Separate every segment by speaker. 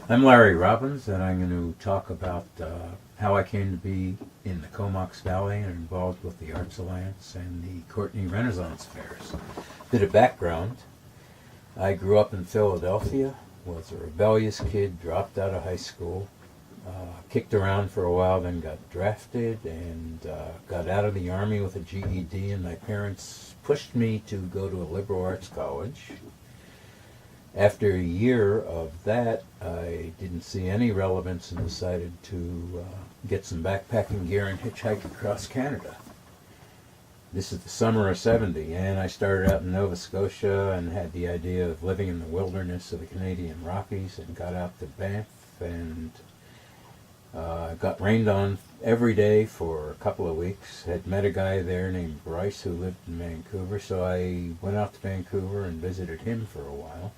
Speaker 1: I'm Larry Robbins, and I'm going to talk about how I came to be in the Comox Valley and involved with the Arts Alliance and the Courtney Renaissance Fairs. Bit of background. I grew up in Philadelphia, was a rebellious kid, dropped out of high school, kicked around for a while, then got drafted and got out of the Army with a GED, and my parents pushed me to go to a liberal arts college. After a year of that, I didn't see any relevance and decided to get some backpacking gear and hitchhike across Canada. This is the summer of '70, and I started out in Nova Scotia and had the idea of living in the wilderness of the Canadian Rockies, and got out to Banff and got rained on every day for a couple of weeks. Had met a guy there named Bryce who lived in Vancouver, so I went out to Vancouver and visited him for a while.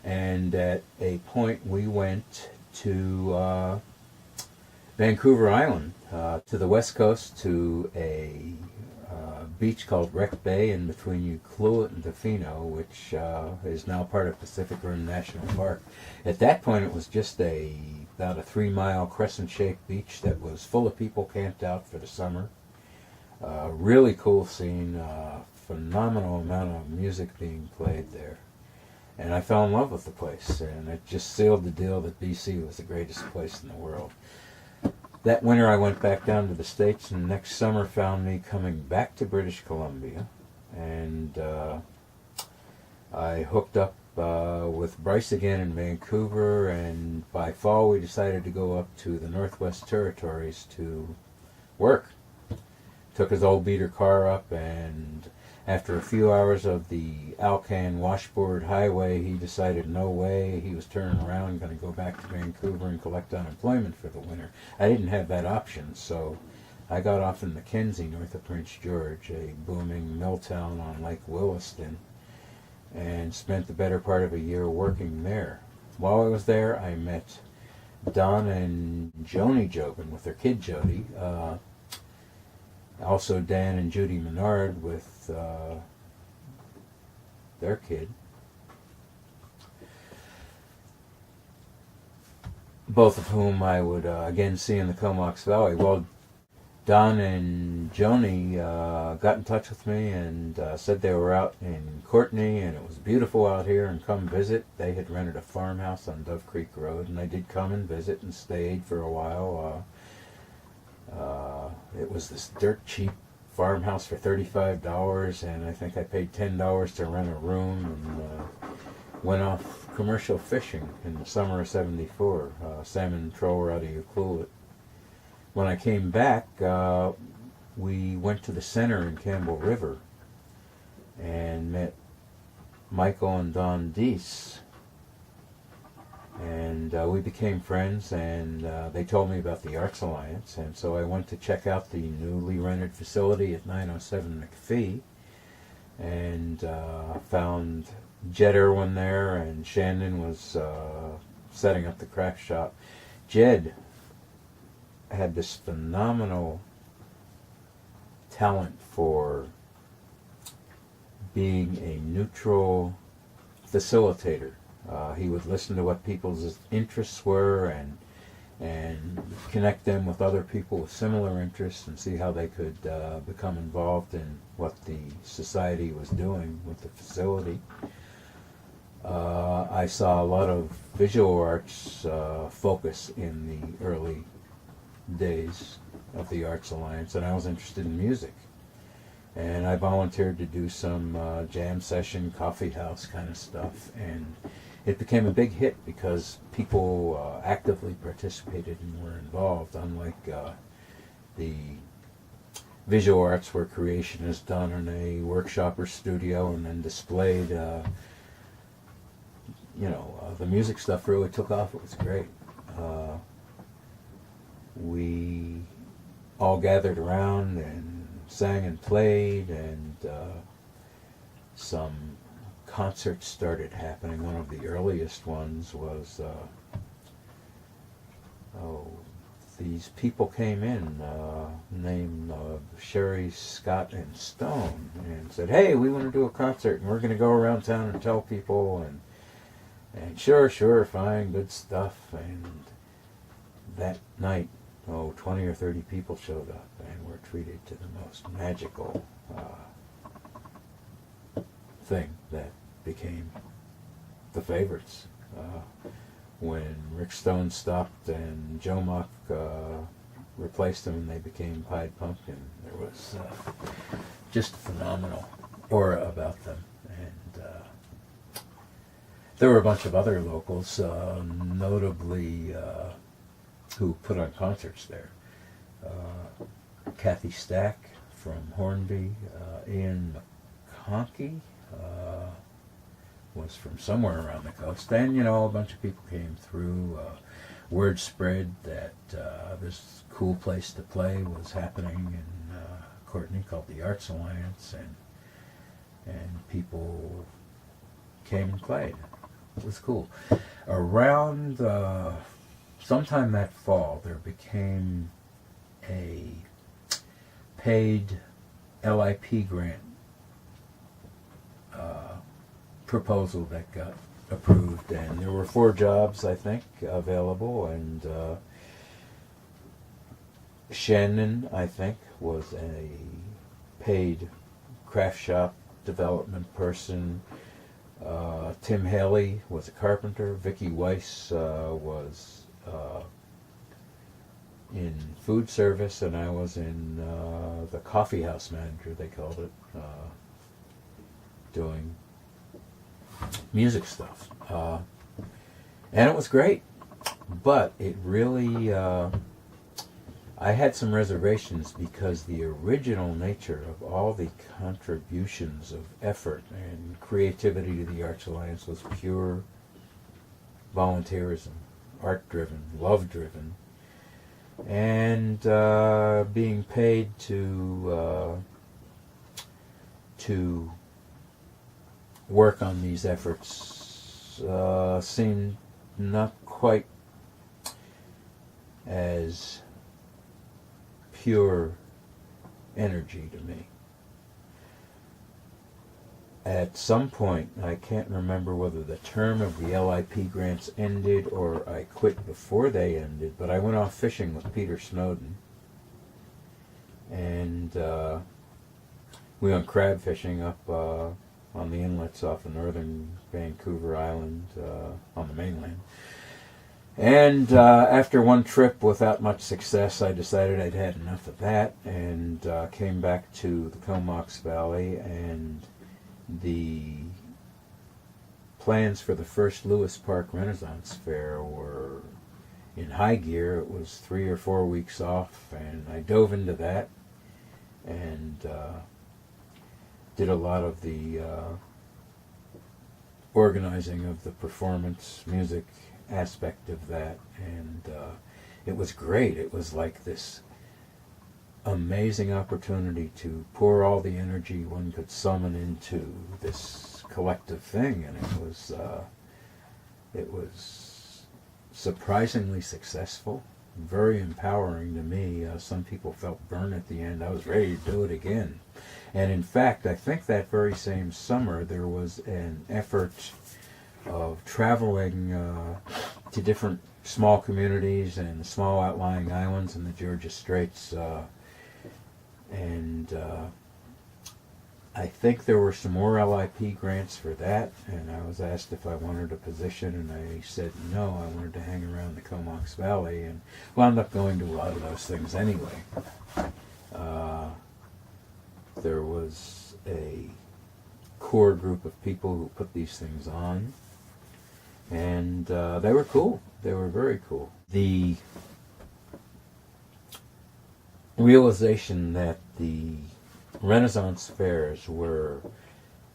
Speaker 1: And at a point we went to Vancouver Island, to the west coast, to a beach called Wreck Bay in between Ucluelet and Tofino, which is now part of Pacific Rim National Park. At that point it was just about a 3-mile crescent-shaped beach that was full of people camped out for the summer. Really cool scene, phenomenal amount of music being played there. And I fell in love with the place, and it just sealed the deal that BC was the greatest place in the world. That winter I went back down to the States, and next summer found me coming back to British Columbia. And I hooked up with Bryce again in Vancouver, and by fall we decided to go up to the Northwest Territories to work. Took his old beater car up, and after a few hours of the Alcan washboard highway, he decided no way, he was turning around, going to go back to Vancouver and collect unemployment for the winter. I didn't have that option, so I got off in Mackenzie, north of Prince George, a booming mill town on Lake Williston, and spent the better part of a year working there. While I was there, I met Don and Joni Jobin with their kid Jody. Also Dan and Judy Menard with their kid. Both of whom I would again see in the Comox Valley. Well, Don and Joni got in touch with me and said they were out in Courtney and it was beautiful out here and come visit. They had rented a farmhouse on Dove Creek Road, and I did come and visit and stayed for a while. It was this dirt cheap farmhouse for $35, and I think I paid $10 to rent a room, and went off commercial fishing in the summer of '74, salmon troller out of Ucluelet. When I came back, we went to the center in Campbell River and met Michael and Don Deese. And we became friends, and they told me about the Arts Alliance, and so I went to check out the newly rented facility at 907 McPhee, and found Jed Irwin there, and Shandon was setting up the craft shop. Jed had this phenomenal talent for being a neutral facilitator. He would listen to what people's interests were and connect them with other people with similar interests and see how they could become involved in what the society was doing with the facility. I saw a lot of visual arts focus in the early days of the Arts Alliance, and I was interested in music. And I volunteered to do some jam session, coffee house kind of stuff, and it became a big hit because people actively participated and were involved, unlike the visual arts where creation is done in a workshop or studio and then displayed. The music stuff really took off. It was great. We all gathered around and sang and played, and some concerts started happening. One of the earliest ones was these people came in named Sherry, Scott, and Stone, and said, "Hey, we want to do a concert, and we're going to go around town and tell people." And And sure, fine, good stuff. And that night, 20 or 30 people showed up and were treated to the most magical thing that became the favorites. When Rick Stone stopped and Joe Muck replaced them and they became Pied Pumpkin, there was just a phenomenal aura about them. And there were a bunch of other locals, notably who put on concerts there. Kathy Stack from Hornby, Ian McConkey was from somewhere around the coast, and a bunch of people came through. Word spread that this cool place to play was happening in Courtenay called the Arts Alliance, and people came and played. It was cool. Around sometime that fall, there became a paid LIP grant proposal that got approved, and there were 4 jobs, I think, available, and Shannon, I think, was a paid craft shop development person. Tim Haley was a carpenter. Vicky Weiss was in food service, and I was in the coffee house manager, they called it, doing music stuff. And it was great, but it really, I had some reservations because the original nature of all the contributions of effort and creativity to the Arts Alliance was pure volunteerism, art-driven, love-driven, and being paid to work on these efforts seemed not quite as pure energy to me. At some point, I can't remember whether the term of the LIP grants ended or I quit before they ended, but I went off fishing with Peter Snowden, and we went crab fishing up on the inlets off of northern Vancouver Island on the mainland. And after one trip without much success, I decided I'd had enough of that and came back to the Comox Valley, and the plans for the first Lewis Park Renaissance Fair were in high gear. It was 3 or 4 weeks off, and I dove into that and did a lot of the organizing of the performance music aspect of that, and it was great. It was like this amazing opportunity to pour all the energy one could summon into this collective thing, and it was surprisingly successful, very empowering to me. Some people felt burned at the end. I was ready to do it again. And in fact, I think that very same summer there was an effort of traveling to different small communities and small outlying islands in the Georgia Straits, and I think there were some more LIP grants for that, and I was asked if I wanted a position, and I said no, I wanted to hang around the Comox Valley, and wound up going to a lot of those things anyway. There was a core group of people who put these things on, and they were cool. They were very cool. The realization that the Renaissance fairs were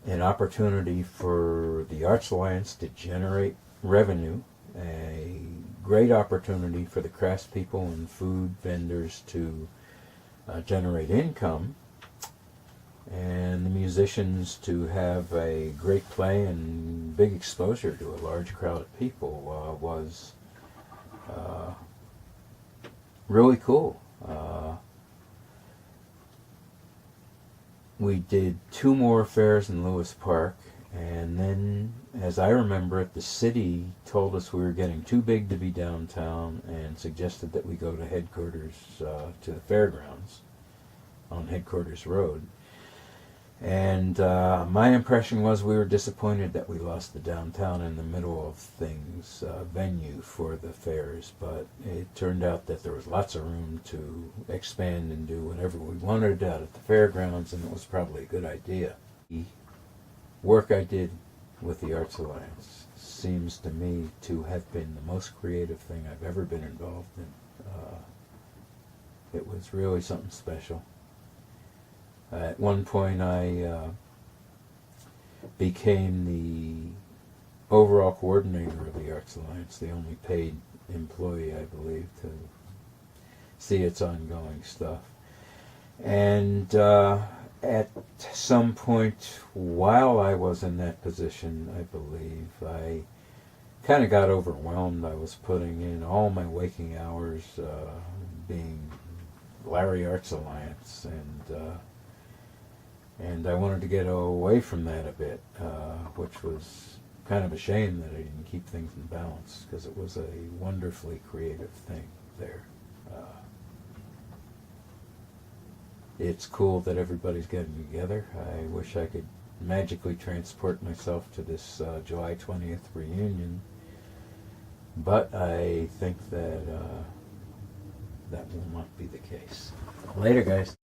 Speaker 1: an opportunity for the Arts Alliance to generate revenue, a great opportunity for the craftspeople and food vendors to generate income, and the musicians to have a great play and big exposure to a large crowd of people was really cool. We did 2 more fairs in Lewis Park, And then, as I remember it, the city told us we were getting too big to be downtown and suggested that we go to headquarters, to the fairgrounds on Headquarters Road. And my impression was we were disappointed that we lost the downtown in the middle of things venue for the fairs, but it turned out that there was lots of room to expand and do whatever we wanted out at the fairgrounds, and it was probably a good idea. The work I did with the Arts Alliance seems to me to have been the most creative thing I've ever been involved in. It was really something special. At one point I became the overall coordinator of the Arts Alliance, the only paid employee, I believe, to see its ongoing stuff. And at some point while I was in that position, I believe, I kind of got overwhelmed. I was putting in all my waking hours being Larry Arts Alliance, and I wanted to get away from that a bit, which was kind of a shame that I didn't keep things in balance, because it was a wonderfully creative thing there. It's cool that everybody's getting together. I wish I could magically transport myself to this July 20th reunion, but I think that that will not be the case. Later, guys.